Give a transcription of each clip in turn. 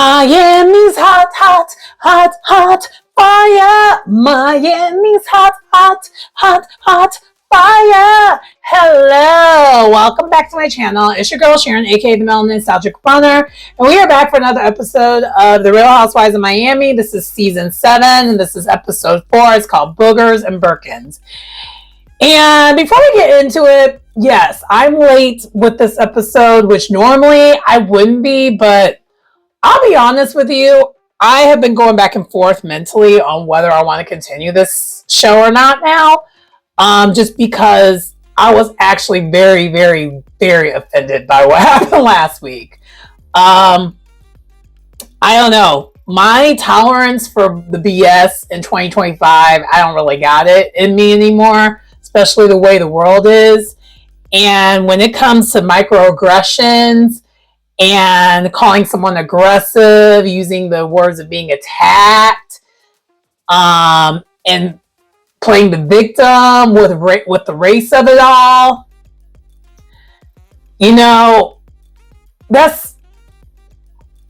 Miami's hot, hot, hot, hot fire. Miami's hot, hot, hot, hot fire. Hello, welcome back to my channel. It's your girl Sharon, aka the Melanin Nostalgic Runner, and we are back for another episode of The Real Housewives of Miami. This is season 7, and this is episode 4. It's called Boogers and Birkins. And before we get into it, yes, I'm late with this episode, which normally I wouldn't be, but I'll be honest with you, I have been going back and forth mentally on whether I want to continue this show or not now. Just because I was actually very, very, very offended by what happened last week. I don't know. My tolerance for the BS in 2025, I don't really got it in me anymore, especially the way the world is. And when it comes to microaggressions, and calling someone aggressive, using the words of being attacked, and playing the victim with the race of it all. You know, it's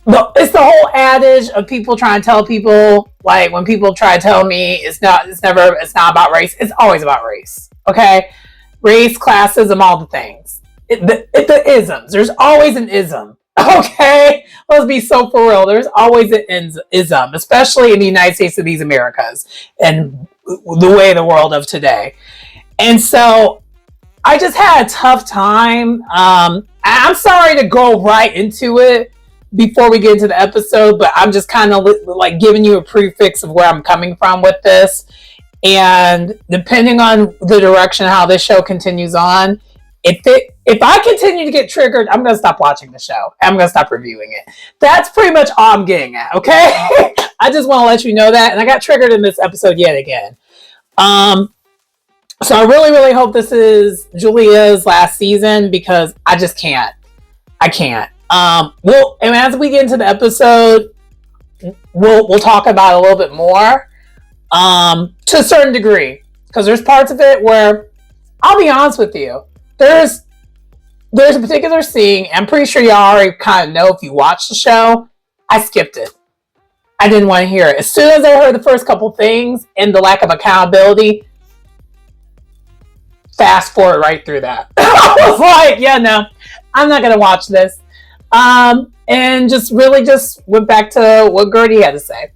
the whole adage of people trying to tell people, like when people try to tell me it's not about race, it's always about race. Okay? Race, classism, all the things. The isms. There's always an ism. Okay, let's be so for real. There's always an ism, especially in the United States of these Americas and the way the world of today. And so I just had a tough time. I'm sorry to go right into it before we get into the episode, but I'm just kind of like giving you a prefix of where I'm coming from with this. And depending on the direction how this show continues on, if I continue to get triggered, I'm going to stop watching the show. I'm going to stop reviewing it. That's pretty much all I'm getting at, okay? I just want to let you know that. And I got triggered in this episode yet again. So I really, really hope this is Julia's last season because I just can't. I can't. And as we get into the episode, we'll talk about it a little bit more to a certain degree. Because there's parts of it where, I'll be honest with you, there's a particular scene, I'm pretty sure y'all already kind of know if you watch the show. I skipped it. I didn't want to hear it. As soon as I heard the first couple things and the lack of accountability, fast forward right through that. I was like, yeah, no, I'm not going to watch this. And just went back to what Gertie had to say.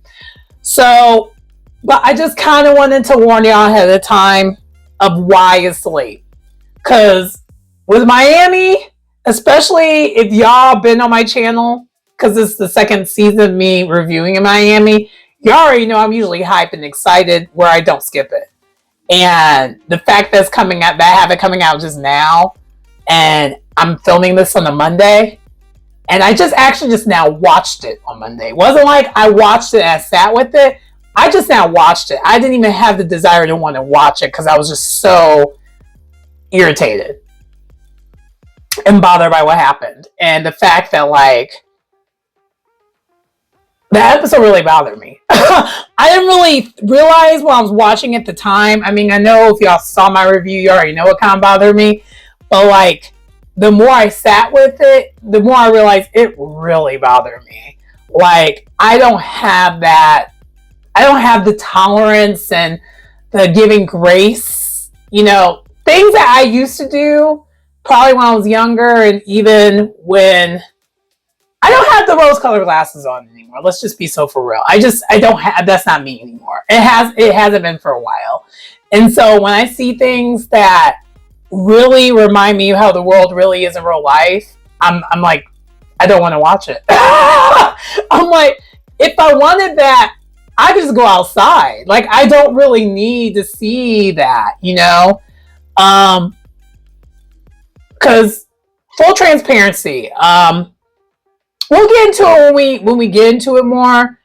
So, but I just kind of wanted to warn y'all ahead of time of why it's late. Because with Miami, especially if y'all been on my channel, because this is the second season of me reviewing in Miami, y'all already know I'm usually hyped and excited where I don't skip it. And the fact that I have it coming out just now, and I'm filming this on a Monday, and I just now watched it on Monday. It wasn't like I watched it and I sat with it. I just now watched it. I didn't even have the desire to want to watch it because I was just so irritated and bothered by what happened. And the fact that, like, that episode really bothered me. I didn't really realize when I was watching at the time. I mean, I know if y'all saw my review, you already know what kind of bothered me. But, like, the more I sat with it, the more I realized it really bothered me. Like, I don't have the tolerance and the giving grace, you know, things that I used to do probably when I was younger, and even when I don't have the rose-colored glasses on anymore. Let's just be so for real. I don't have, that's not me anymore. It hasn't been for a while. And so when I see things that really remind me of how the world really is in real life, I'm like, I don't want to watch it. I'm like, if I wanted that, I just go outside. Like, I don't really need to see that, you know? Because full transparency, we'll get into it when we get into it more,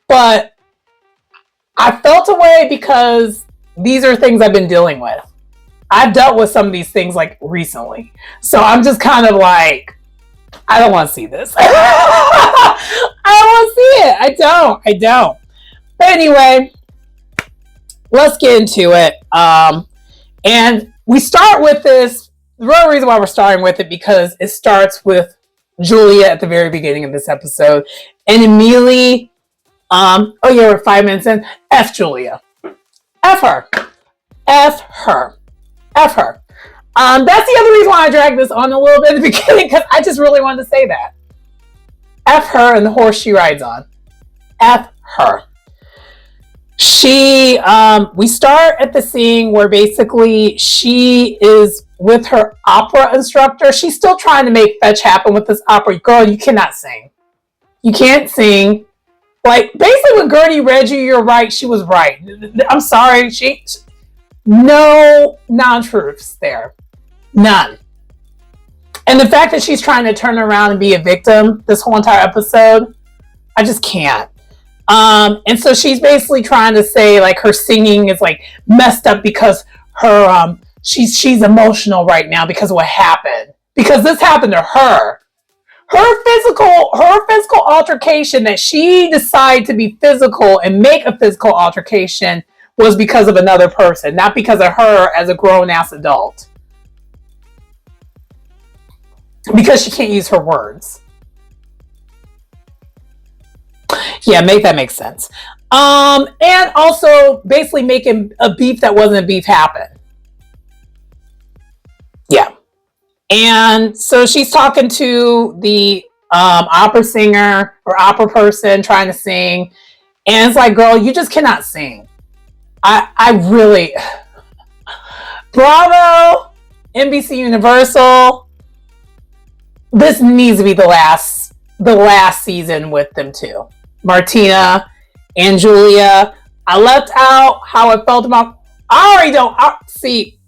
but I felt a way because these are things I've been dealing with. I've dealt with some of these things like recently. So I'm just kind of like, I don't want to see this. I don't want to see it. I don't. But anyway, let's get into it. And we start with this. The real reason why we're starting with it because it starts with Julia at the very beginning of this episode. And immediately, oh yeah, we're 5 minutes in. F Julia. F her. F her. F her. That's the other reason why I dragged this on a little bit at the beginning, because I just really wanted to say that. F her and the horse she rides on. F her. We start at the scene where basically she is with her opera instructor. She's still trying to make fetch happen with this opera. Girl, you cannot sing. You can't sing. Like, basically when Gertie read you're right, she was right. I'm sorry. No non-truths there. None. And the fact that she's trying to turn around and be a victim this whole entire episode, I just can't. And so she's basically trying to say like her singing is like messed up because her she's emotional right now because of what happened. Because this happened to her. Her physical altercation that she decided to be physical and make a physical altercation was because of another person, not because of her as a grown-ass adult. Because she can't use her words. Yeah, make that make sense. And also basically making a beef that wasn't a beef happen. Yeah. And so she's talking to the opera singer or opera person trying to sing. And it's like, girl, you just cannot sing. I really... Bravo, NBC Universal. This needs to be the last season with them too. Martina and Julia. I left out how I felt about... I already don't... see...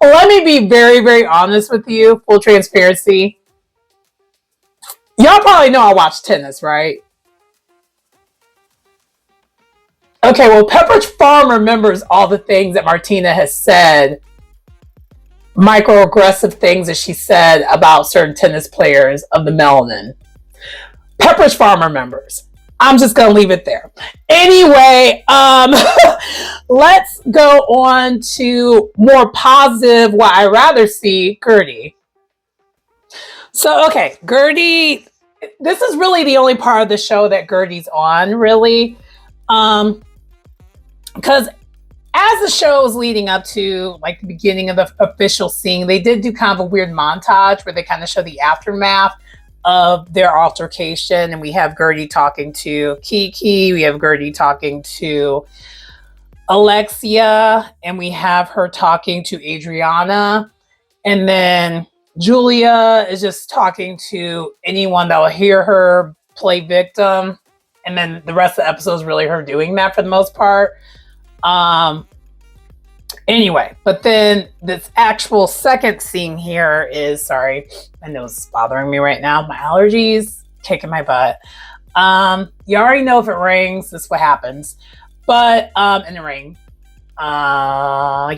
Let me be very, very honest with you. Full transparency. Y'all probably know I watch tennis, right? Okay, well, Pepperidge Farm remembers all the things that Martina has said, microaggressive things that she said about certain tennis players of the melanin. Pepperidge Farm remembers. I'm just going to leave it there. Anyway, let's go on to more positive, what I rather see, Gertie. So, okay, Gertie, this is really the only part of the show that Gertie's on, really. Because as the show is leading up to like the beginning of the official scene, they did do kind of a weird montage where they kind of show the aftermath of their altercation. And we have Gertie talking to Kiki. We have Gertie talking to Alexia. And we have her talking to Adriana. And then Julia is just talking to anyone that will hear her play victim. And then the rest of the episode is really her doing that for the most part. Anyway, but then this actual second scene here is, sorry, my nose is bothering me right now. My allergies kicking my butt. You already know if it rains, this is what happens. But and it rained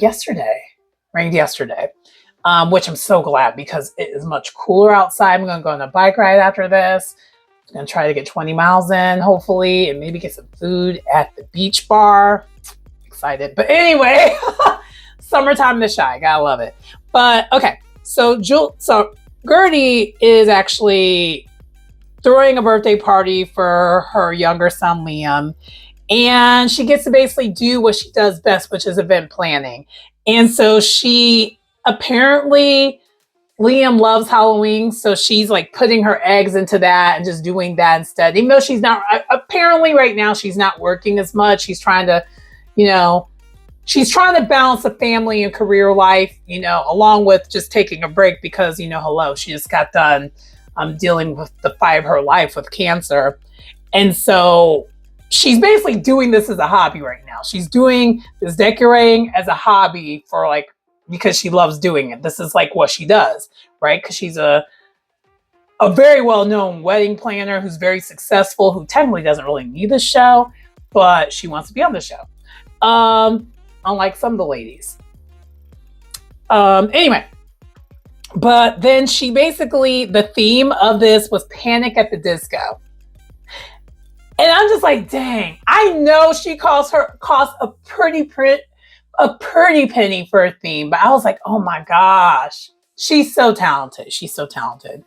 yesterday. Rained yesterday. Which I'm so glad because it is much cooler outside. I'm gonna go on a bike ride after this. I'm gonna try to get 20 miles in, hopefully, and maybe get some food at the beach bar. Excited. But anyway, summertime in the Shy. Gotta love it. But okay, so Gertie is actually throwing a birthday party for her younger son, Liam. And she gets to basically do what she does best, which is event planning. And so she apparently... Liam loves Halloween, so she's like putting her eggs into that and just doing that instead. Even though she's not, apparently right now she's not working as much. She's trying to, balance the family and career life, along with just taking a break because, hello, she just got done dealing with the fight of her life with cancer. And so she's basically doing this as a hobby right now. She's doing this decorating as a hobby because she loves doing it. This is like what she does, right? Because she's a very well-known wedding planner who's very successful, who technically doesn't really need the show, but she wants to be on the show. Unlike some of the ladies. Anyway, but then she basically, the theme of this was Panic at the Disco. And I'm just like, dang, I know she costs a pretty penny for a theme, but I was like, oh my gosh, she's so talented. She's so talented.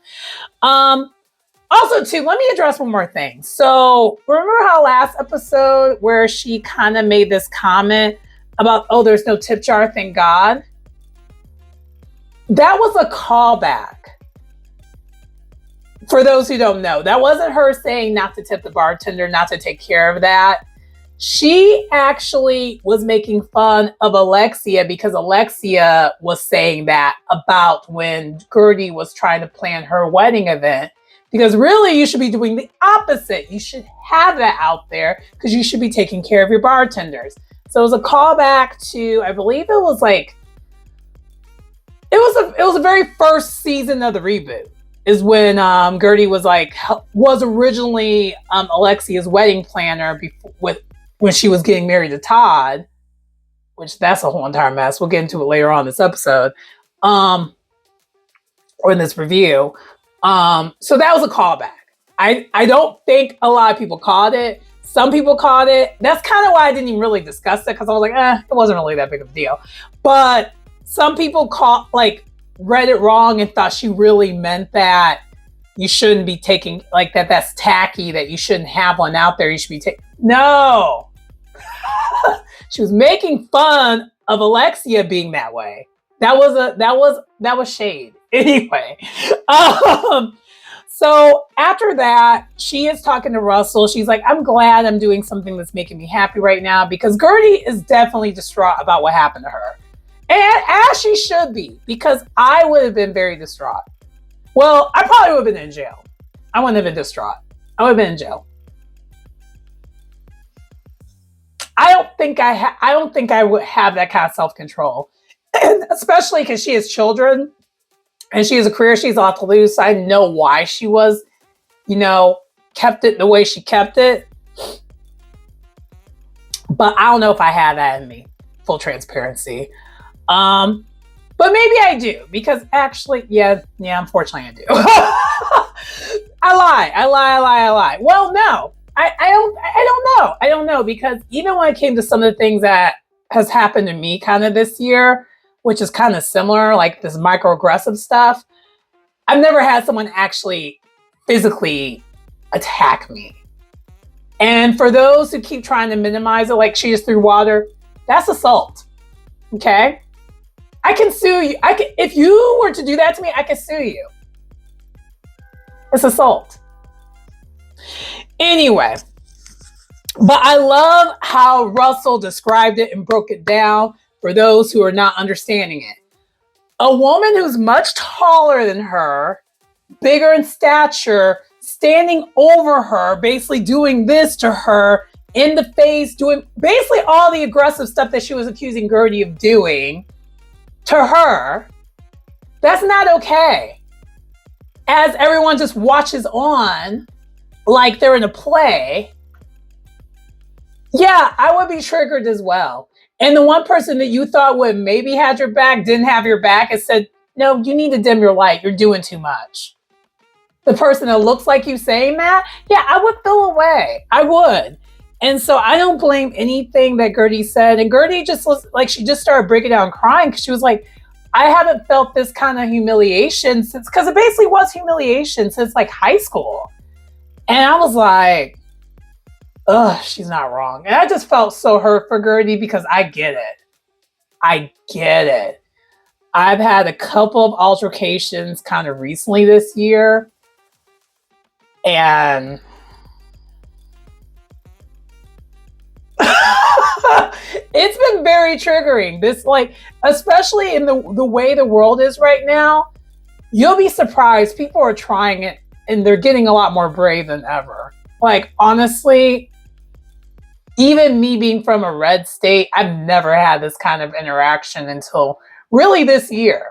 Also, too, let me address one more thing. So, remember how last episode where she kind of made this comment about, oh, there's no tip jar, thank God? That was a callback. For those who don't know, that wasn't her saying not to tip the bartender, not to take care of that. She actually was making fun of Alexia because Alexia was saying that about when Gertie was trying to plan her wedding event. Because really, you should be doing the opposite. You should have that out there because you should be taking care of your bartenders. So it was a callback to, I believe it was like, it was a very first season of the reboot. Is when Gertie was originally Alexia's wedding planner when she was getting married to Todd, which that's a whole entire mess. We'll get into it later on in this episode, or in this review. So that was a callback. I don't think a lot of people caught it. Some people caught it. That's kind of why I didn't even really discuss it because I was like, it wasn't really that big of a deal. But some people read it wrong and thought she really meant that you shouldn't be taking that's tacky, that you shouldn't have one out there. You should be taking. No, she was making fun of Alexia being that way. That was shade anyway. So after that, she is talking to Russell. She's like, I'm glad I'm doing something that's making me happy right now because Gertie is definitely distraught about what happened to her. And as she should be, because I would have been very distraught. Well, I probably would have been in jail. I wouldn't have been distraught. I would have been in jail. I don't think I would have that kind of self-control. And especially because she has children and she has a career she's allowed to lose. So I know why she was, kept it the way she kept it. But I don't know if I have that in me. Full transparency. But maybe I do because actually, yeah, unfortunately I do. I lie. Well, no, I don't know because even when it came to some of the things that has happened to me kind of this year, which is kind of similar, like this microaggressive stuff, I've never had someone actually physically attack me. And for those who keep trying to minimize it, like she just threw water, that's assault. Okay? I can sue you. If you were to do that to me, I can sue you. It's assault. Anyway, but I love how Russell described it and broke it down for those who are not understanding it. A woman who's much taller than her, bigger in stature, standing over her, basically doing this to her in the face, doing basically all the aggressive stuff that she was accusing Gertie of doing to her, that's not okay. As everyone just watches on like they're in a play, yeah, I would be triggered as well. And the one person that you thought would maybe had your back didn't have your back and said, no, you need to dim your light. You're doing too much. The person that looks like you saying that, yeah, I would feel away. I would. And so I don't blame anything that Gertie said. And Gertie just was like, she just started breaking down crying because she was like, I haven't felt this kind of humiliation since, because it basically was humiliation since like high school. And I was like, ugh, she's not wrong. And I just felt so hurt for Gertie because I get it. I've had a couple of altercations kind of recently this year. And it's been very triggering. This, like, especially in the way the world is right now, you'll be surprised. People are trying it and they're getting a lot more brave than ever. Like, honestly, even me being from a red state, I've never had this kind of interaction until really this year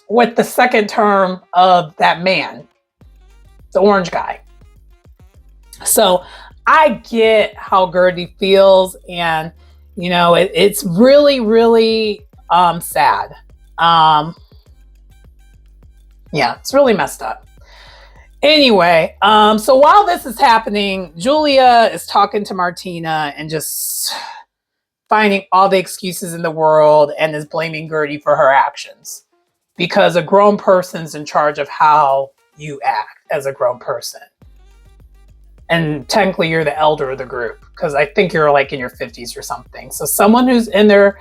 with the second term of that man, the orange guy. So I get how Gertie feels, and it's really, really sad. Yeah, it's really messed up. Anyway, so while this is happening, Julia is talking to Martina and just finding all the excuses in the world and is blaming Gertie for her actions because a grown person's in charge of how you act. as a grown person. And technically you're the elder of the group, because I think you're like in your 50s or something. So someone who's in their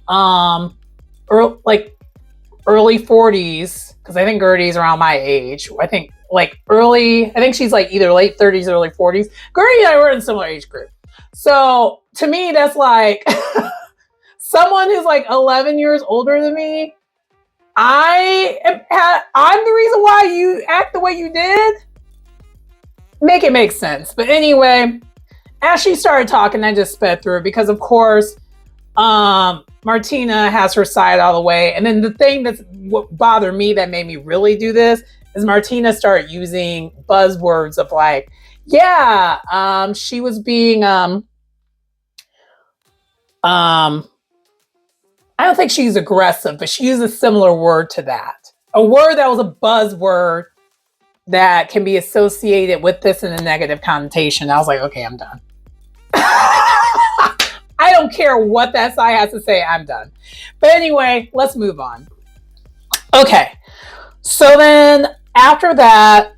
early 40s, because I think Gertie's around my age. I think she's like either late 30s or early 40s. Gertie and I were in a similar age group. So to me, that's like someone who's like 11 years older than me. I'm the reason why you act the way you did. Make it make sense. But anyway, as she started talking, I just sped through it because, of course, Martina has her side all the way. And then the thing that's what bothered me that made me really do this is Martina started using buzzwords of like, she was being, I don't think she's aggressive, but she used a similar word to that. A word that was a buzzword that can be associated with this in a negative connotation. I was like, okay, I'm done. I don't care what that side has to say. I'm done. But anyway, let's move on. Okay. So then after that,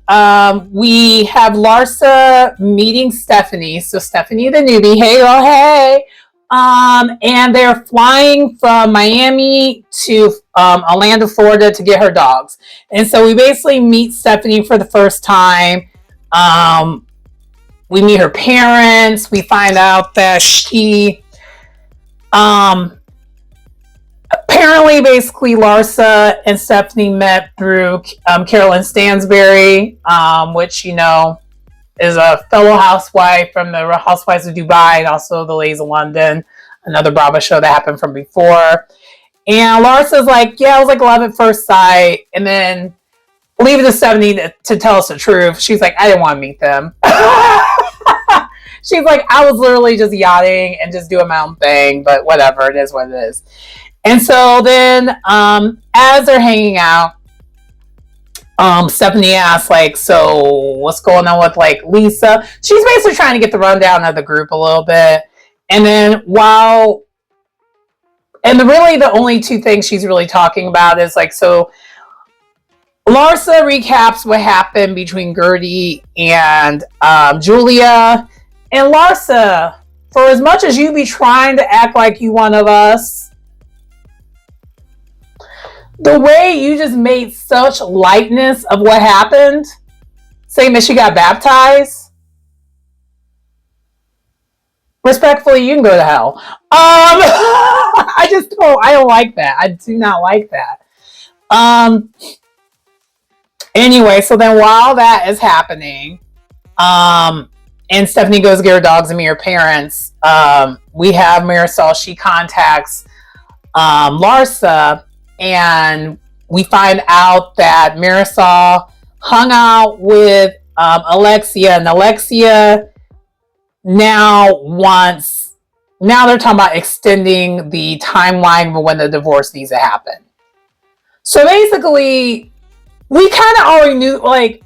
we have Larsa meeting Stephanie. So Stephanie, the newbie, hey, girl, hey. And they're flying from Miami to Orlando, Florida to get her dogs. And so we basically meet Stephanie for the first time. We meet her parents. We find out that she apparently basically Larsa and Stephanie met through Carolyn Stansberry, which, you know, is a fellow housewife from the Housewives of Dubai and also the Ladies of London, another Bravo show that happened from before. And Larsa's like, yeah, it was like love at first sight. And then leave it to Stephanie to tell us the truth. She's like, I didn't want to meet them. She's like, I was literally just yachting and just doing my own thing, but whatever, it is what it is. And so then as they're hanging out, Stephanie asks, like, so what's going on with like Lisa? She's basically trying to get the rundown of the group a little bit. And then really the only two things she's really talking about is like, so Larsa recaps what happened between Gertie and Julia. And Larsa, for as much as you be trying to act like you one of us, the way you just made such lightness of what happened, saying that she got baptized, respectfully, you can go to hell. I don't like that. I do not like that. Anyway, so then while that is happening, and Stephanie goes to get her dogs and meet her parents, we have Marisol. She contacts Larsa, and we find out that Marisol hung out with Alexia, and Alexia now they're talking about extending the timeline for when the divorce needs to happen. So basically, we kind of already knew, like,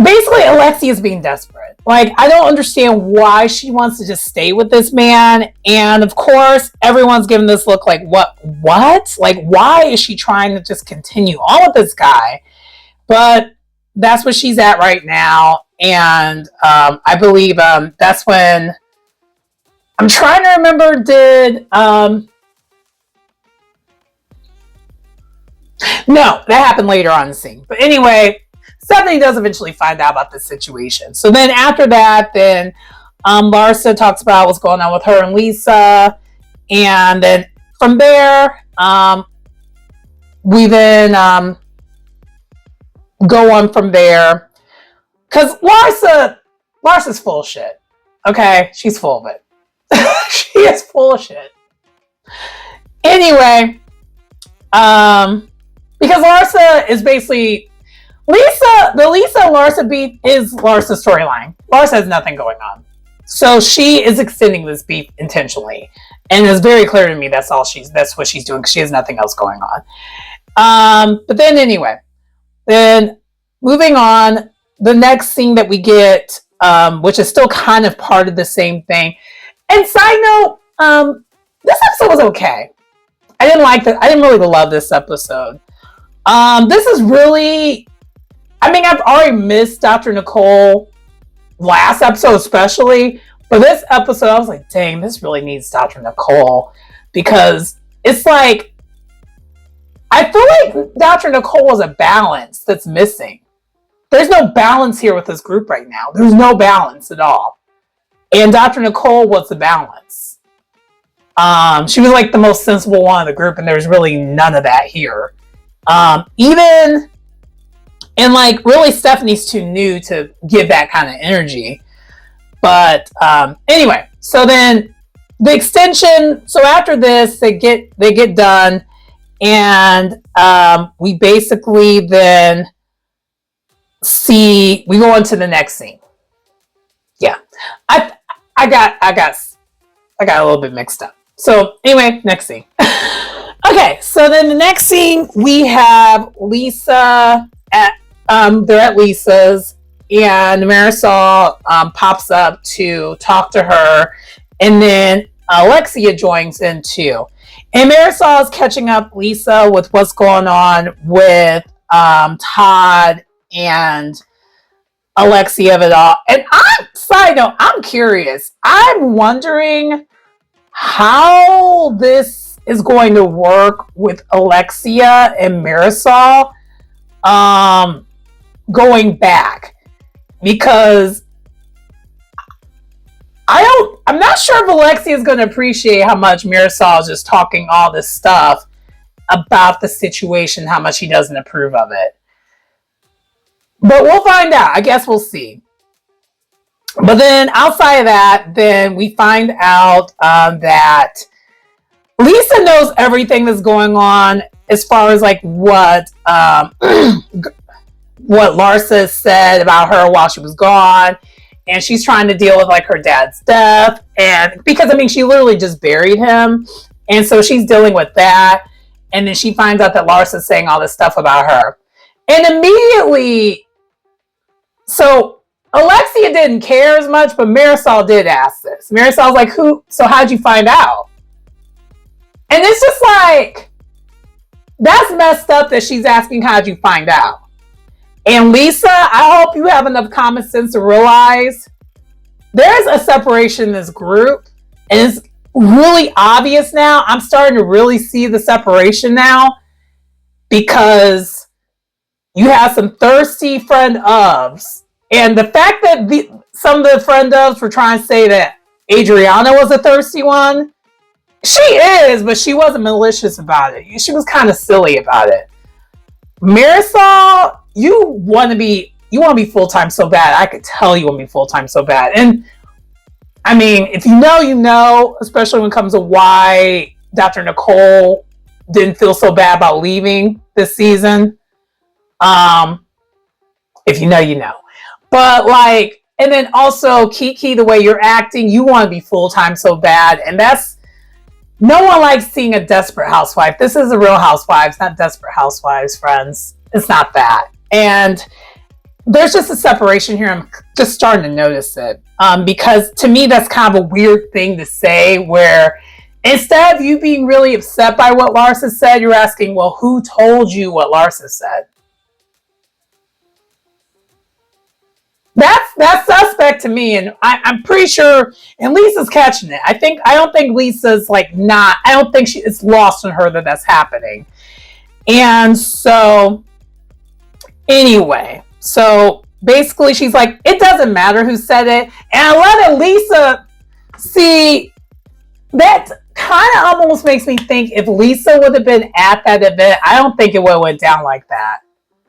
basically Alexia is being desperate. Like, I don't understand why she wants to just stay with this man. And of course, everyone's giving this look like, what? Like, why is she trying to just continue on with this guy? But that's what she's at right now. And I believe that's when, I'm trying to remember, no, that happened later on in the scene. But anyway, Stephanie does eventually find out about this situation. So then after that, Larsa talks about what's going on with her and Lisa. And then from there, we then go on from there. Because Larsa's full of shit. Okay? She's full of it. She is full of shit. Anyway, because Larsa is basically the Lisa and Larsa beef is Larsa's storyline. Larsa has nothing going on. So she is extending this beef intentionally. And it's very clear to me that's what she's doing, because she has nothing else going on. But then anyway, then moving on, the next scene that we get, which is still kind of part of the same thing. And side note, this episode was okay. I didn't really love this episode. This is really, I mean, I've already missed Dr. Nicole last episode especially, but this episode I was like, dang, this really needs Dr. Nicole, because it's like, I feel like Dr. Nicole is a balance that's missing. There's no balance here with this group right now. There's no balance at all. And Dr. Nicole was the balance. She was like the most sensible one in the group, and there's really none of that here. Even, and like really Stephanie's too new to give that kind of energy. But anyway, so then the extension, so after this, they get done, and we basically then we go into the next scene. Yeah. I got a little bit mixed up. So anyway, next scene. Okay, so then the next scene we have Lisa they're at Lisa's, and Marisol pops up to talk to her, and then Alexia joins in too. And Marisol is catching up Lisa with what's going on with Todd and Alexia of it all. And side note, I'm curious. I'm wondering how this is going to work with Alexia and Marisol going back, because I'm not sure if Alexia is going to appreciate how much Marisol is just talking all this stuff about the situation, how much he doesn't approve of it. But we'll find out. I guess we'll see. But then outside of that, then we find out that Lisa knows everything that's going on as far as like what Larsa said about her while she was gone. And she's trying to deal with like her dad's death. And because, I mean, she literally just buried him. And so she's dealing with that. And then she finds out that Larsa's saying all this stuff about her. And immediately, so Alexia didn't care as much, but Marisol did ask this. Marisol's like, so how'd you find out? And it's just like, that's messed up that she's asking, how'd you find out? And Lisa, I hope you have enough common sense to realize there's a separation in this group, and it's really obvious now. I'm starting to really see the separation now, because you have some thirsty friend ofs, and the fact that some of the friend ofs were trying to say that Adriana was a thirsty one, she is, but she wasn't malicious about it. She was kind of silly about it. Marisol, you want to be full-time so bad. I could tell you want to be full-time so bad. And I mean, if you know, you know, especially when it comes to why Dr. Nicole didn't feel so bad about leaving this season. If you know, you know. But like, and then also Kiki, the way you're acting, you want to be full-time so bad. And no one likes seeing a desperate housewife. This is a Real Housewives, not Desperate Housewives, friends. It's not that. And there's just a separation here. I'm just starting to notice it. Because to me, that's kind of a weird thing to say, where instead of you being really upset by what Larsa said, you're asking, well, who told you what Larsa said? That's suspect to me, and I'm pretty sure, and Lisa's catching it. I don't think Lisa's like I don't think it's lost on her that that's happening. And so, anyway, so basically she's like, it doesn't matter who said it. And I love that Lisa, see, that kind of almost makes me think if Lisa would have been at that event, I don't think it would have went down like that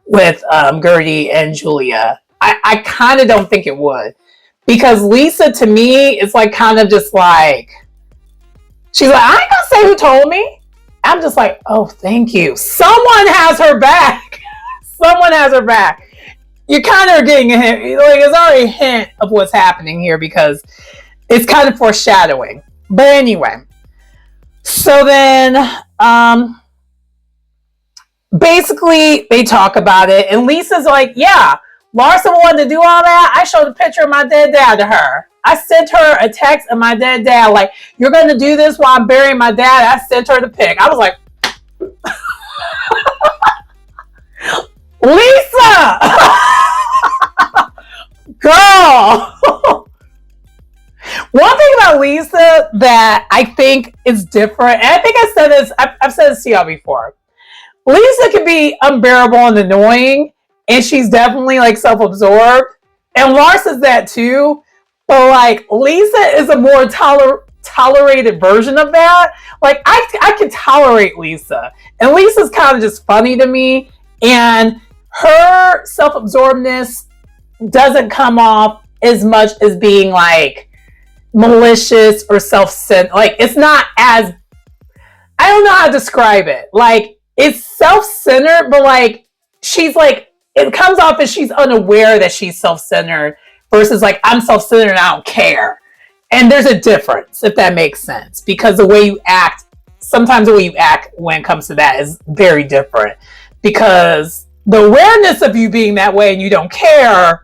with Gertie and Julia. I kind of don't think it would, because Lisa to me is like kind of just like, she's like, I ain't gonna say who told me. I'm just like, oh, thank you. Someone has her back. Someone has her back. You kind of are getting a hint. Like, it's already a hint of what's happening here, because it's kind of foreshadowing. But anyway, so then basically they talk about it, and Lisa's like, yeah, Larsa wanted to do all that. I showed a picture of my dead dad to her. I sent her a text of my dead dad, like, you're going to do this while I'm burying my dad. I sent her the pic. I was like, Lisa! Girl! One thing about Lisa that I think is different, and I think I said this, I've said this to y'all before. Lisa can be unbearable and annoying, and she's definitely like self-absorbed. And Lars is that too. But like Lisa is a more tolerated version of that. Like I can tolerate Lisa. And Lisa's kind of just funny to me. And her self-absorbedness doesn't come off as much as being like malicious or self-centered. Like it's not as, I don't know how to describe it. Like it's self-centered, but like she's like, it comes off as she's unaware that she's self-centered versus like I'm self-centered and I don't care. And there's a difference, if that makes sense, because the way you act, sometimes the way you act when it comes to that is very different, because the awareness of you being that way and you don't care,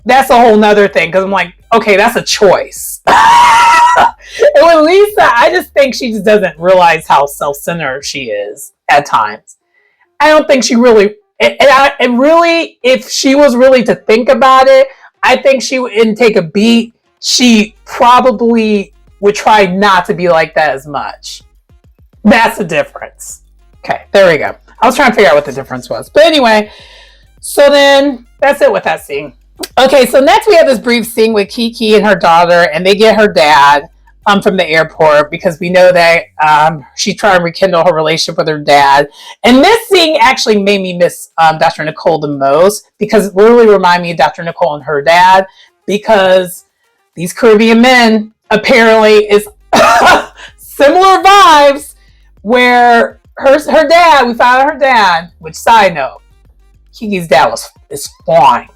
that's a whole nother thing. Because I'm like, okay, that's a choice. And with Lisa, I just think she just doesn't realize how self-centered she is at times. I don't think she really, and really, if she was really to think about it, I think she wouldn't take a beat. She probably would try not to be like that as much. That's the difference. Okay, there we go. I was trying to figure out what the difference was. But anyway, so then that's it with that scene. Okay, so next we have this brief scene with Kiki and her daughter, and they get her dad from the airport because we know that she's trying to rekindle her relationship with her dad. And this scene actually made me miss Dr. Nicole the most, because it literally reminded me of Dr. Nicole and her dad, because these Caribbean men apparently is similar vibes, where her dad, we found out her dad, which side note, Kiki's dad is fine.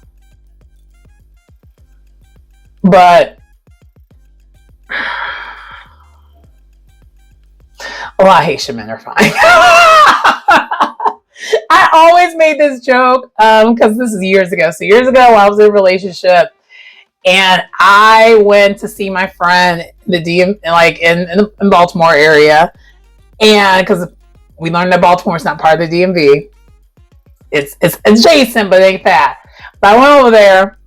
But a lot of Haitian men are fine. I always made this joke because this is years ago. So years ago, I was in a relationship, and I went to see my friend in the Baltimore area, and because we learned that Baltimore is not part of the DMV, it's adjacent, but it ain't that. But I went over there,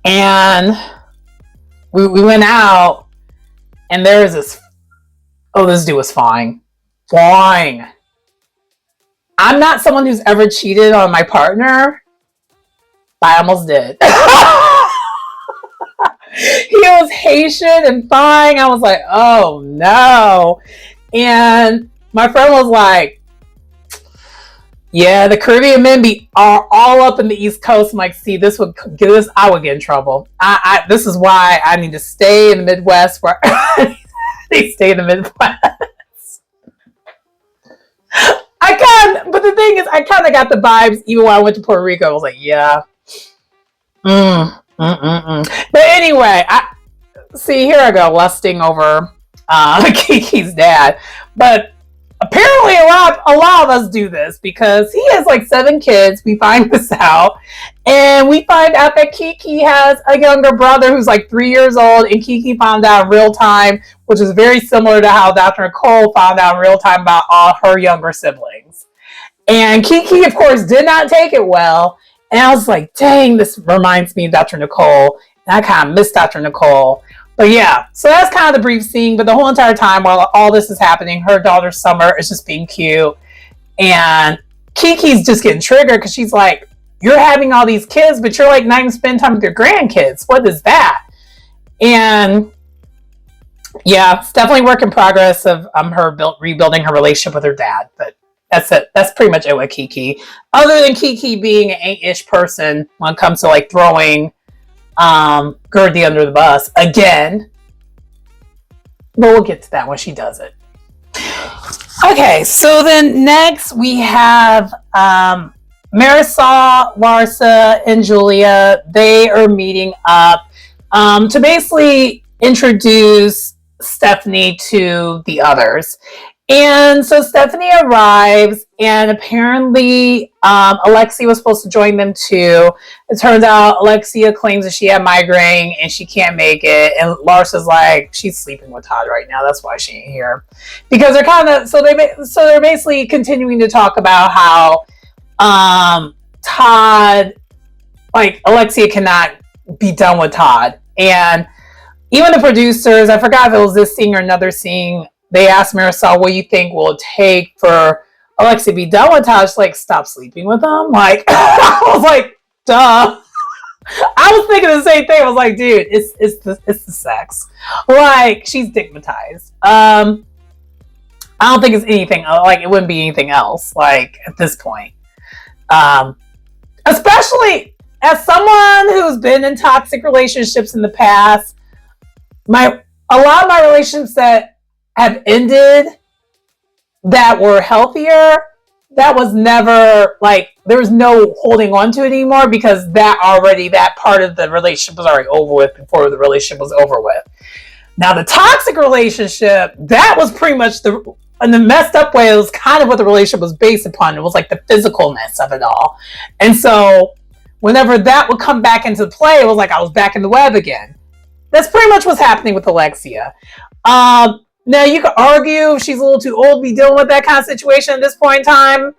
and we went out, and there was this. Oh, this dude was fine. Fine. I'm not someone who's ever cheated on my partner, but I almost did. He was Haitian and fine. I was like, oh no. And my friend was like, yeah, the Caribbean men are all up in the East Coast. I'm like, see, I would get in trouble. This is why I need to stay in the Midwest, where they stay in the Midwest. But the thing is, I kind of got the vibes even when I went to Puerto Rico. I was like, yeah. But anyway, here I go, lusting over Kiki's dad. But apparently a lot of us do this, because he has like 7 kids. We find this out, and we find out that Kiki has a younger brother who's like 3 years old, and Kiki found out in real time, which is very similar to how Dr. Nicole found out in real time about all her younger siblings. And Kiki, of course, did not take it well. And I was like, dang, this reminds me of Dr. Nicole. And I kind of miss Dr. Nicole. But yeah, so that's kind of the brief scene. But the whole entire time while all this is happening, her daughter Summer is just being cute. And Kiki's just getting triggered because she's like, you're having all these kids, but you're like not even spending time with your grandkids. What is that? And yeah, it's definitely a work in progress of her rebuilding her relationship with her dad. But that's it. That's pretty much it with Kiki. Other than Kiki being an 8-ish person when it comes to like throwing Gertie under the bus again. But we'll get to that when she does it. Okay, so then next we have Marisol, Larsa, and Julia. They are meeting up to basically introduce Stephanie to the others. And so Stephanie arrives, and apparently Alexia was supposed to join them too. It turns out Alexia claims that she had migraine and she can't make it. And Larsa's like, she's sleeping with Todd right now. That's why she ain't here. Because they're they're basically continuing to talk about how Todd, like Alexia cannot be done with Todd. And even the producers, I forgot if it was this scene or another scene, they asked Marisol, what do you think will it take for Alexia to be done with Todd? She's like, stop sleeping with him. Like, I was like, duh. I was thinking the same thing. I was like, dude, it's the sex. Like, she's stigmatized. I don't think it's anything, like, it wouldn't be anything else, like, at this point. Especially as someone who's been in toxic relationships in the past, a lot of my relationships that have ended that were healthier, that was never like, there was no holding on to it anymore because that part of the relationship was already over with before the relationship was over with. Now the toxic relationship, that was pretty much in the messed up way, it was kind of what the relationship was based upon. It was like the physicalness of it all. And so whenever that would come back into play, it was like I was back in the web again. That's pretty much what's happening with Alexia. Now, you could argue if she's a little too old to be dealing with that kind of situation at this point in time.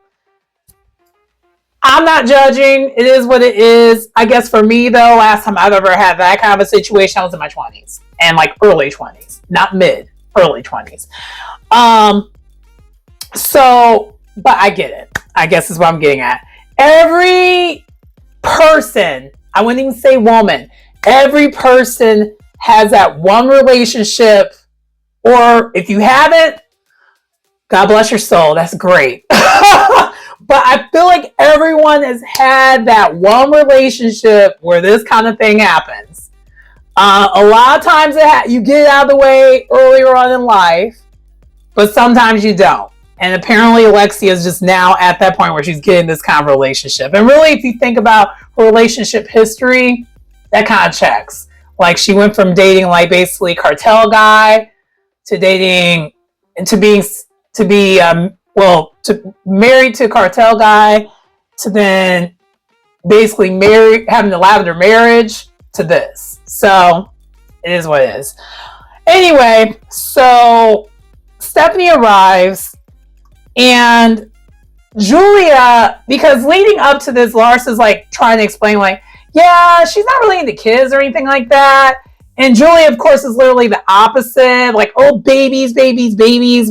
I'm not judging. It is what it is. I guess for me, though, last time I've ever had that kind of a situation, I was in my 20s. And like early 20s. Not mid. Early 20s. So, but I get it. I guess is what I'm getting at. Every person, I wouldn't even say woman, every person has that one relationship, or if you haven't, God bless your soul, that's great. But I feel like everyone has had that one relationship where this kind of thing happens. A lot of times you get it out of the way earlier on in life, but sometimes you don't. And apparently Alexia is just now at that point where she's getting this kind of relationship. And really, if you think about her relationship history, that kind of checks. Like, she went from dating like basically cartel guy to dating and to be married to cartel guy to then basically having the lavender marriage to this. So it is what it is. Anyway, so Stephanie arrives and Julia, because leading up to this, Lars is like trying to explain like, yeah, she's not really into kids or anything like that. And Julia, of course, is literally the opposite. Like, oh, babies,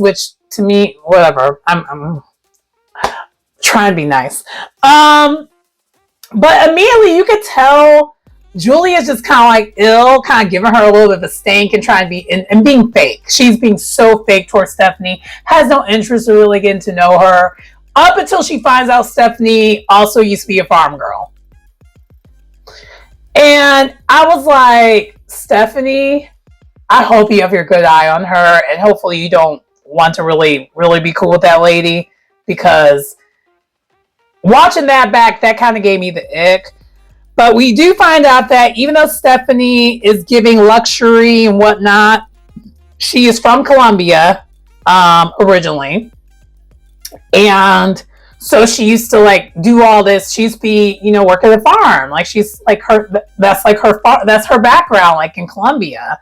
which to me, whatever. I'm trying to be nice. But immediately you could tell Julia's just kind of like ill, kind of giving her a little bit of a stink and trying to be, and being fake. She's being so fake towards Stephanie, has no interest in really getting to know her, up until she finds out Stephanie also used to be a farm girl. And I was like, Stephanie, I hope you have your good eye on her, and hopefully you don't want to really, really be cool with that lady, because watching that back, that kind of gave me the ick. But we do find out that even though Stephanie is giving luxury and whatnot, she is from Colombia originally. And so she used to like do all this. She used to be, work at a farm. Like, she's like that's her background, like in Colombia,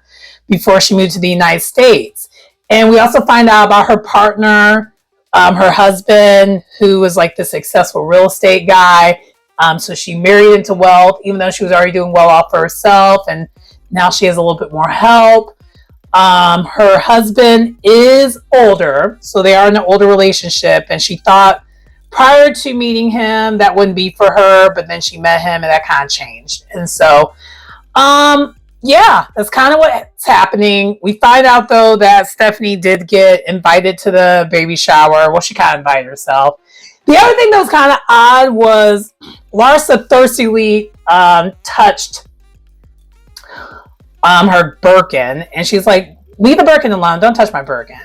before she moved to the United States. And we also find out about her partner, her husband, who was like the successful real estate guy. So she married into wealth, even though she was already doing well off for herself. And now she has a little bit more help. Her husband is older, so they are in an older relationship. And she thought prior to meeting him, that wouldn't be for her, but then she met him and that kind of changed. And so, yeah, that's kind of what's happening. We find out, though, that Stephanie did get invited to the baby shower. Well, she kind of invited herself. The other thing that was kind of odd was Larsa thirstily touched her Birkin, and she's like, leave the Birkin alone, don't touch my Birkin.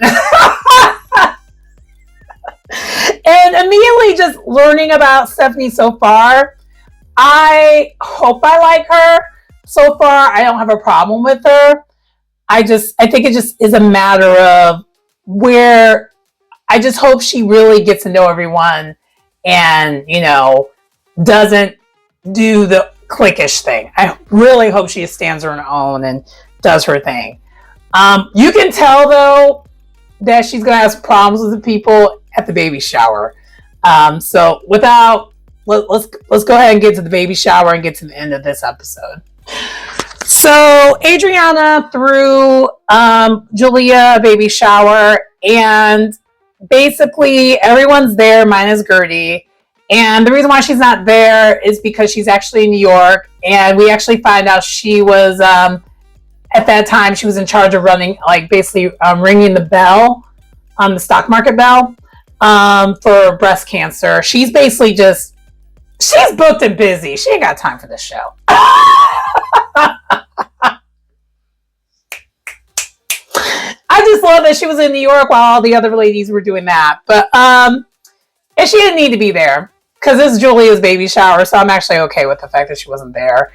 And immediately just learning about Stephanie so far, I hope I like her. So far, I don't have a problem with her. I think it just is a matter of where I just hope she really gets to know everyone and, doesn't do the cliquish thing. I really hope she stands on her own and does her thing. You can tell, though, that she's going to have some problems with the people at the baby shower. So without let's go ahead and get to the baby shower and get to the end of this episode. So Adriana threw Julia a baby shower, and basically everyone's there minus Gertie. And the reason why she's not there is because she's actually in New York, and we actually find out she was at that time she was in charge of running, like basically ringing the bell, the stock market bell, for breast cancer. She's basically she's booked and busy. She ain't got time for this show. I just love that she was in New York while all the other ladies were doing that. But and she didn't need to be there because this is Julia's baby shower, so I'm actually okay with the fact that she wasn't there.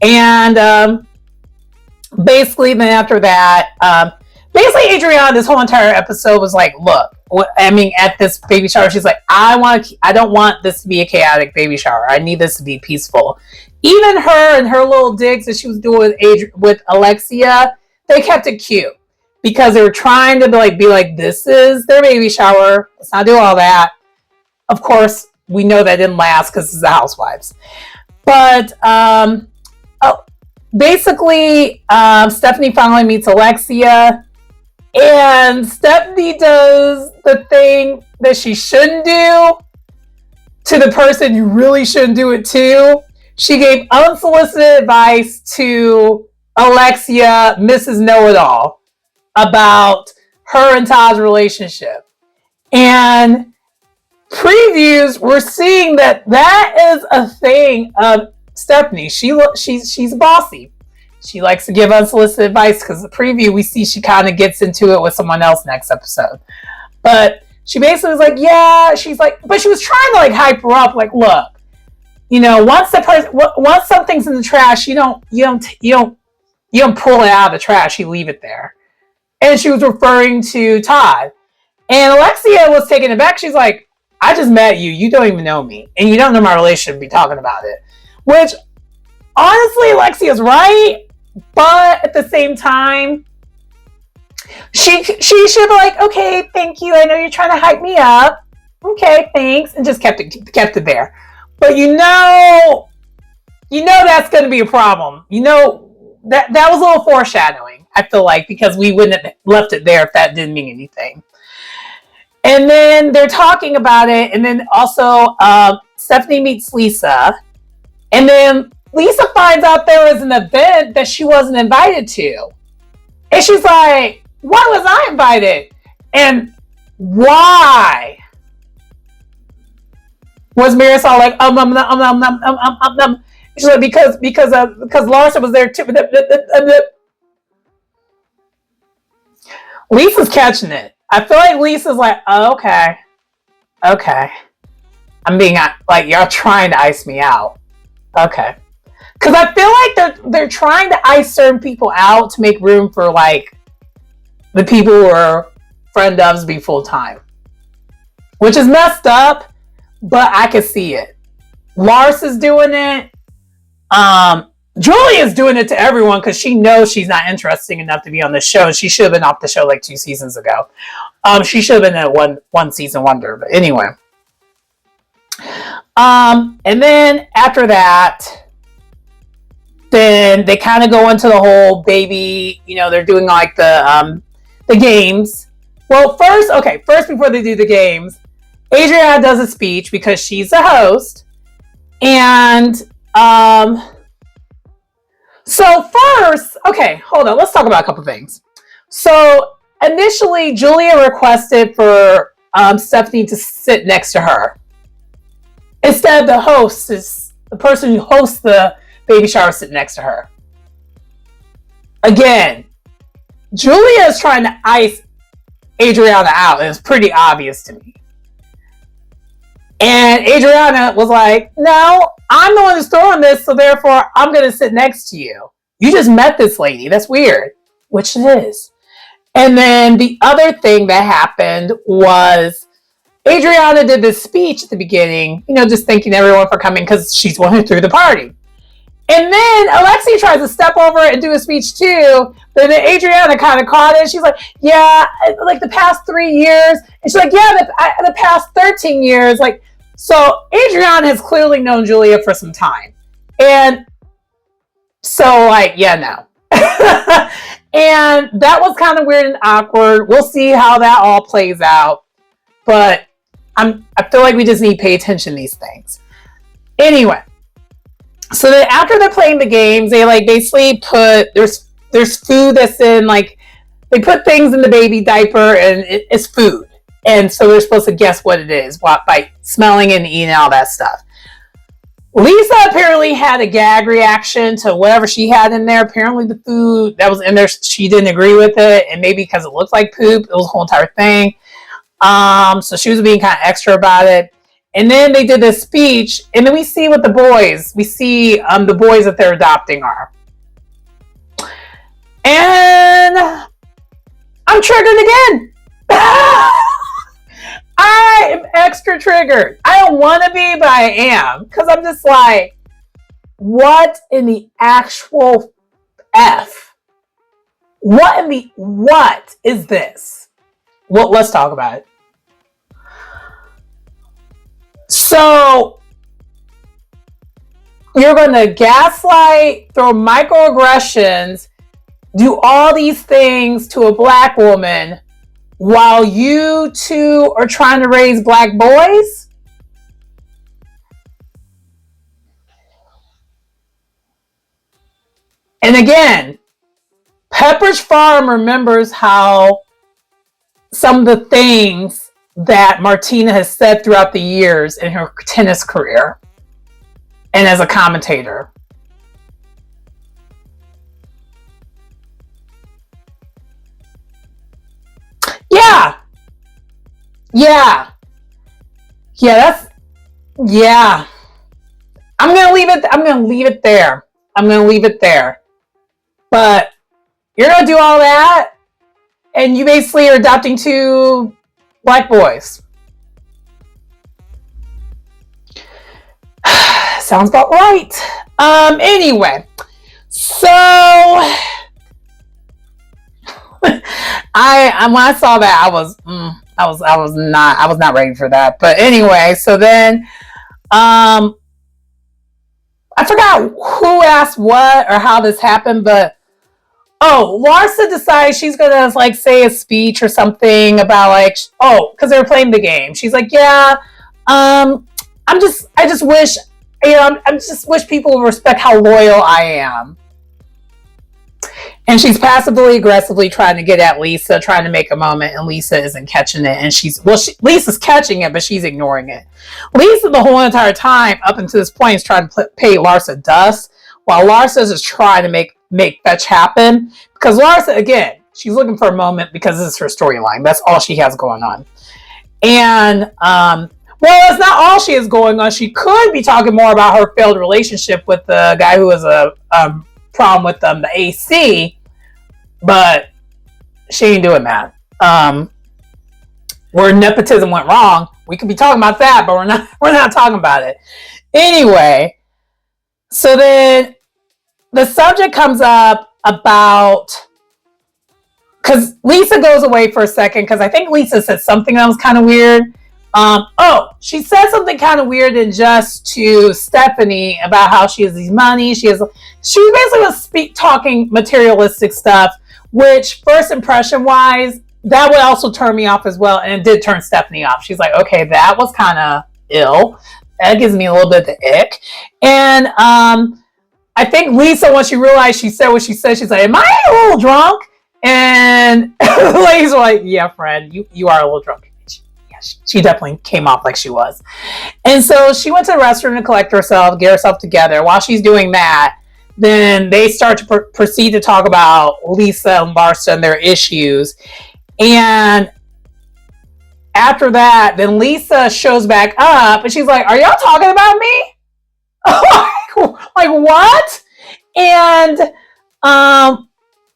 And basically, then after that, basically Adriana, this whole entire episode was like, look, at this baby shower, she's like, I don't want this to be a chaotic baby shower. I need this to be peaceful. Even her and her little digs that she was doing with Alexia, they kept it cute because they were trying to be like, this is their baby shower. Let's not do all that. Of course, we know that didn't last because it's the Housewives. But basically, Stephanie finally meets Alexia, and Stephanie does the thing that she shouldn't do to the person you really shouldn't do it to. She gave unsolicited advice to Alexia, Mrs. Know-It-All, about her and Todd's relationship. And previews, we're seeing that is a thing of Stephanie. She's bossy. She likes to give unsolicited advice because the preview we see she kind of gets into it with someone else next episode. But she basically was like, yeah, she's like, but she was trying to like hype her up. Like, look, once something's in the trash, you don't pull it out of the trash. You leave it there. And she was referring to Todd. And Alexia was taken aback. She's like, I just met you. You don't even know me. And you don't know my relationship. Be talking about it. Which, honestly, Alexia's right. But at the same time, she should be like, okay, thank you. I know you're trying to hype me up. Okay, thanks. And just kept it there. But you know that's going to be a problem. You know, that was a little foreshadowing, I feel like, because we wouldn't have left it there if that didn't mean anything. And then they're talking about it. And then also Stephanie meets Lisa. And then Lisa finds out there was an event that she wasn't invited to. And she's like, why was I invited? And why? Was Marisol like, She's like, because Larsa was there too. Lisa's catching it. I feel like Lisa's like, oh, okay. I'm being like, y'all trying to ice me out. Okay. Because I feel like they're trying to ice certain people out to make room for like the people who are friend ofs be full time, which is messed up, but I can see it. Lars is doing it. Julia's doing it to everyone because she knows she's not interesting enough to be on the show. She should have been off the show like 2 seasons ago. She should have been a one season wonder. But anyway. And then after that, then they kind of go into the whole baby, they're doing like the games. Well, first before they do the games, Adriana does a speech because she's the host. And so first, okay, hold on. Let's talk about a couple things. So initially, Julia requested for Stephanie to sit next to her. Instead, the person who hosts the baby shower sitting next to her. Again, Julia is trying to ice Adriana out. It's pretty obvious to me. And Adriana was like, no, I'm the one who's throwing this, so therefore I'm going to sit next to you. You just met this lady. That's weird. Which it is. And then the other thing that happened was Adriana did this speech at the beginning, just thanking everyone for coming because she's the one who threw the party. And then Alexia tries to step over and do a speech too, but then Adriana kind of caught it. She's like, yeah, like the past 3 years. And she's like, yeah, the past 13 years, like So Adriana has clearly known Julia for some time. And so, like, yeah, no. And that was kind of weird and awkward. We'll see how that all plays out. But I feel like we just need to pay attention to these things. Anyway, so then after they're playing the games, they like basically put there's food that's in like they put things in the baby diaper and it's food. And so they're supposed to guess what it is by smelling and eating all that stuff. Lisa apparently had a gag reaction to whatever she had in there. Apparently the food that was in there, she didn't agree with it. And maybe because it looked like poop, it was a whole entire thing. So she was being kind of extra about it. And then they did this speech. And then we see what the boys, we see the boys that they're adopting are. And I'm triggered again. I am extra triggered. I don't want to be, but I am. Because I'm just like, what in the actual F? What is this? Well, let's talk about it. So, you're going to gaslight, throw microaggressions, do all these things to a black woman while you two are trying to raise black boys? And again, Pepperidge Farm remembers how some of the things that Martina has said throughout the years in her tennis career and as a commentator. Yeah. Yeah. Yeah, yeah. I'm going to leave it there. But you're going to do all that and you basically are adopting two black boys. Sounds about right. Anyway, so when I saw that, I was not ready for that. But anyway, so then I forgot who asked what or how this happened, but Larsa decides she's gonna like say a speech or something about like because they were playing the game. She's like, yeah, I just wish people would respect how loyal I am. And she's passively aggressively trying to get at Lisa, trying to make a moment, and Lisa isn't catching it. And Lisa's catching it, but she's ignoring it. Lisa, the whole entire time up until this point, is trying to pay Larsa dust, while Larsa is just trying to make fetch happen. Because Larsa, again, she's looking for a moment because this is her storyline. That's all she has going on. And that's not all she has going on. She could be talking more about her failed relationship with the guy who has a problem with the AC, but she ain't doing that. Where nepotism went wrong, we could be talking about that, but we're not talking about it. Anyway, so then the subject comes up about, because Lisa goes away for a second, because I think Lisa said something that was kind of weird. She said something kind of weird and just to Stephanie about how she has these money. She basically was talking materialistic stuff, which first impression wise, that would also turn me off as well. And it did turn Stephanie off. She's like, okay, that was kind of ill. That gives me a little bit of the ick. And, I think Lisa, once she realized she said what she said, she's like, am I a little drunk? And the ladies were like, yeah, friend, you are a little drunk. She definitely came off like she was. And so she went to the restroom to collect herself, get herself together. While she's doing that, then they start to proceed to talk about Lisa and Larsa and their issues. And after that, then Lisa shows back up and she's like, are y'all talking about me? Like what? And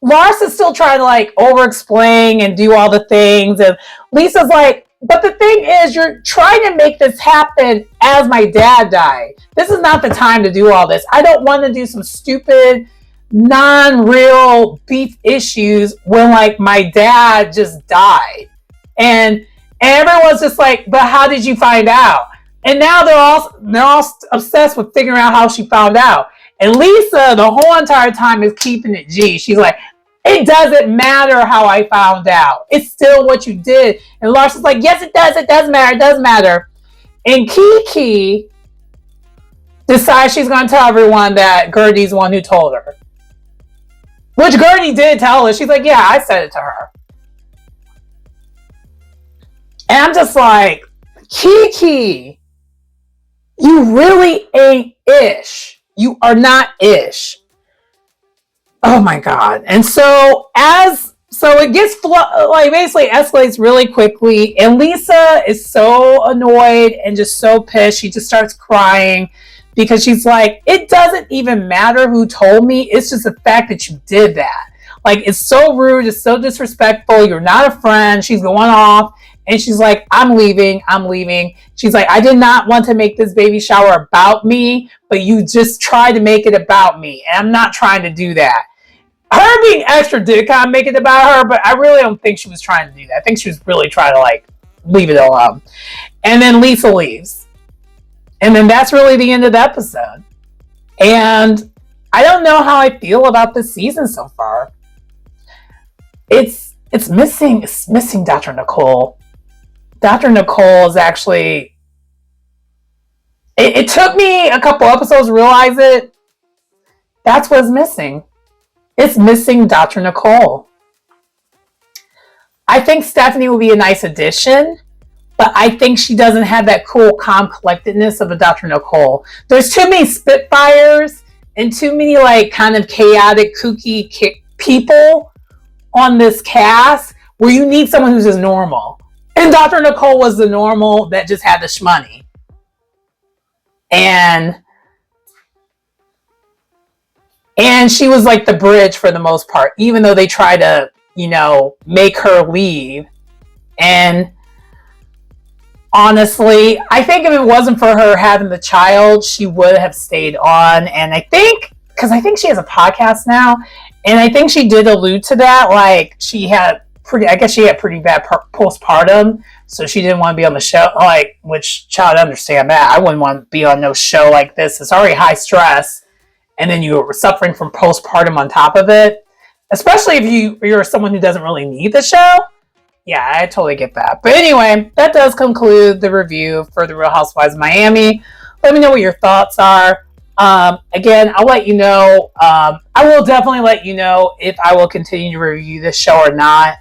Larsa's still trying to like over explain and do all the things. And Lisa's like, but the thing is, you're trying to make this happen as my dad died. This is not the time to do all this. I don't want to do some stupid, non-real beef issues when like my dad just died. And everyone's just like, but how did you find out? And now they're all obsessed with figuring out how she found out. And Lisa, the whole entire time, is keeping it G. She's like, it doesn't matter how I found out. It's still what you did. And Larson's like, yes, it does. It does matter. It does matter. And Kiki decides she's going to tell everyone that Gertie's the one who told her. Which Gertie did tell her. She's like, yeah, I said it to her. And I'm just like, Kiki, you really ain't Ish. You are not Ish. Oh my God. And so it gets basically escalates really quickly, and Lisa is so annoyed and just so pissed. She just starts crying because she's like, it doesn't even matter who told me. It's just the fact that you did that. Like, it's so rude. It's so disrespectful. You're not a friend. She's going off. And she's like, I'm leaving. She's like, I did not want to make this baby shower about me, but you just tried to make it about me. And I'm not trying to do that. Her being extra did kind of make it about her, but I really don't think she was trying to do that. I think she was really trying to leave it alone. And then Lisa leaves. And then that's really the end of the episode. And I don't know how I feel about this season so far. It's missing Dr. Nicole. Dr. Nicole is actually, it took me a couple episodes to realize it. That's what's missing. It's missing Dr. Nicole. I think Stephanie will be a nice addition, but I think she doesn't have that cool, calm collectedness of a Dr. Nicole. There's too many Spitfires and too many kind of chaotic, kooky people on this cast where you need someone who's just normal. And Dr. Nicole was the normal that just had the shmoney. And she was like the bridge for the most part, even though they try to, make her leave. And honestly, I think if it wasn't for her having the child, she would have stayed on. And I think she has a podcast now, and I think she did allude to that. She had pretty bad postpartum, so she didn't want to be on the show. Which child, understand that. I wouldn't want to be on no show like this. It's already high stress, and then you're suffering from postpartum on top of it. Especially if you're someone who doesn't really need the show. Yeah, I totally get that. But anyway, that does conclude the review for The Real Housewives of Miami. Let me know what your thoughts are. Again, I'll let you know. I will definitely let you know if I will continue to review this show or not.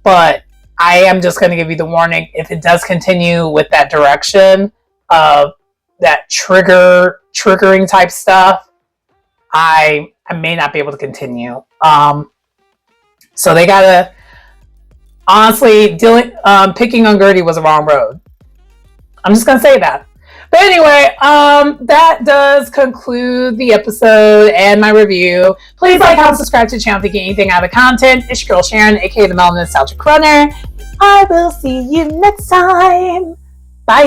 But I am just going to give you the warning. If it does continue with that direction of that triggering type stuff, I may not be able to continue. So they gotta, honestly, picking on Gertie was the wrong road. I'm just going to say that. But anyway, that does conclude the episode and my review. Please like, comment, subscribe to the channel if you get anything out of the content. It's your girl Sharon, aka the Melanin Nostalgic Runner. I will see you next time. Bye.